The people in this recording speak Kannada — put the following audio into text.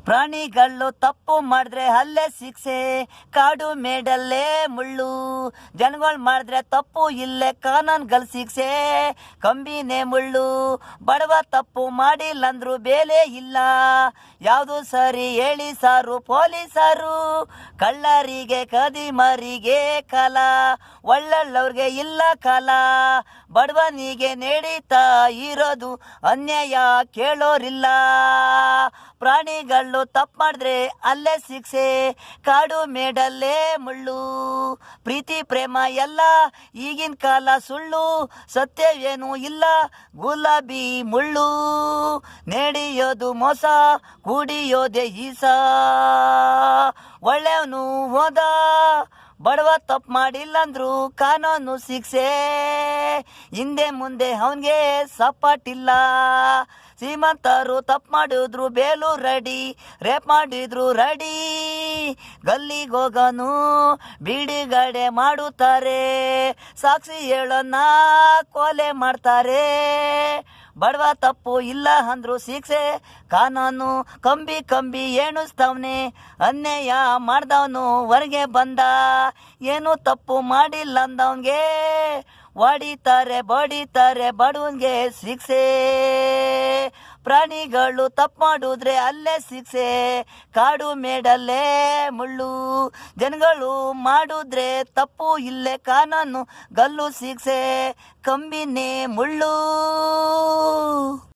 ಪ್ರಾಣಿಗಳು ತಪ್ಪು ಮಾಡಿದ್ರೆ ಅಲ್ಲೇ ಶಿಕ್ಷೆ, ಕಾಡು ಮೇಡಲ್ಲೇ ಮುಳ್ಳು. ಜನಗಳು ಮಾಡಿದ್ರೆ ತಪ್ಪು ಇಲ್ಲೇ ಕಾನೂನುಗಳು ಶಿಕ್ಷೆ, ಕಂಬಿನೇ ಮುಳ್ಳು. ಬಡವ ತಪ್ಪು ಮಾಡಿಲ್ಲಂದ್ರು ಬೇಲೆ ಇಲ್ಲ, ಯಾವುದು ಸರಿ ಹೇಳಿ ಸಾರು ಪೊಲೀಸರು. ಕಳ್ಳರಿಗೆ ಕದಿಮರಿಗೆ ಕಾಲ, ಒಳ್ಳೊಳ್ಳವ್ರಿಗೆ ಇಲ್ಲ ಕಾಲ. ಬಡವನಿಗೆ ನಡೀತಾ ಇರೋದು ಅನ್ಯಾಯ ಕೇಳೋರಿಲ್ಲ. ಪ್ರಾಣಿಗಳು ತಪ್ಪು ಮಾಡಿದ್ರೆ ಅಲ್ಲೇ ಶಿಕ್ಷೆ, ಕಾಡು ಮೇಡಲ್ಲೇ ಮುಳ್ಳು. ಪ್ರೀತಿ ಪ್ರೇಮ ಎಲ್ಲ ಈಗಿನ ಕಾಲ ಸುಳ್ಳು, ಸತ್ಯವೇನೂ ಇಲ್ಲ ಗುಲಾಬಿ ಮುಳ್ಳು. ನಡೆಯೋದು ಮೋಸ, ಕುಡಿಯೋದೆ ಈಸ. ಒಳ್ಳೆಯವನು ಹೋದ, ಬಡವ ತಪ್ಪು ಮಾಡಿಲ್ಲಂದ್ರು ಕಾನೂನು ಶಿಕ್ಷೆ. ಹಿಂದೆ ಮುಂದೆ ಅವನಿಗೆ ಸಪಾಟಿಲ್ಲ. ಶ್ರೀಮಂತರು ತಪ್ಪು ಮಾಡಿದ್ರು ಬೇಲು ರೆಡಿ, ರೇಪ್ ಮಾಡಿದ್ರು ರೆಡಿ. ಗಲ್ಲಿಗೋಗನು ಬಿಡುಗಡೆ ಮಾಡುತ್ತಾರೆ, ಸಾಕ್ಷಿ ಹೇಳೋನ್ನ ಕೊಲೆ ಮಾಡ್ತಾರೆ. ಬಡವ ತಪ್ಪು ಇಲ್ಲ ಅಂದ್ರು ಶಿಕ್ಷೆ, ಕಾನೂನು ಕಂಬಿ ಕಂಬಿ ಎಣಿಸ್ತವ್ನೆ. ಅನ್ಯಾಯ ಮಾಡ್ದವನು ಹೊರಗೆ ಬಂದ, ಏನು ತಪ್ಪು ಮಾಡಿಲ್ಲ ಅಂದವನ್ಗೆ ಹೊಡಿತಾರೆ ಬಡಿತಾರೆ ಬಡವನ್ಗೆ ಶಿಕ್ಷೆ. ಪ್ರಾಣಿಗಳು ತಪ್ಪು ಮಾಡಿದ್ರೆ ಅಲ್ಲೇ ಶಿಕ್ಷೆ, ಕಾಡು ಮೇಡಲ್ಲೇ ಮುಳ್ಳು. ಜನಗಳು ಮಾಡಿದ್ರೆ ತಪ್ಪು ಇಲ್ಲೇ ಕಾನೂನು ಗಲ್ಲು ಶಿಕ್ಷೆ, ಕಂಬಿನೇ ಮುಳ್ಳು.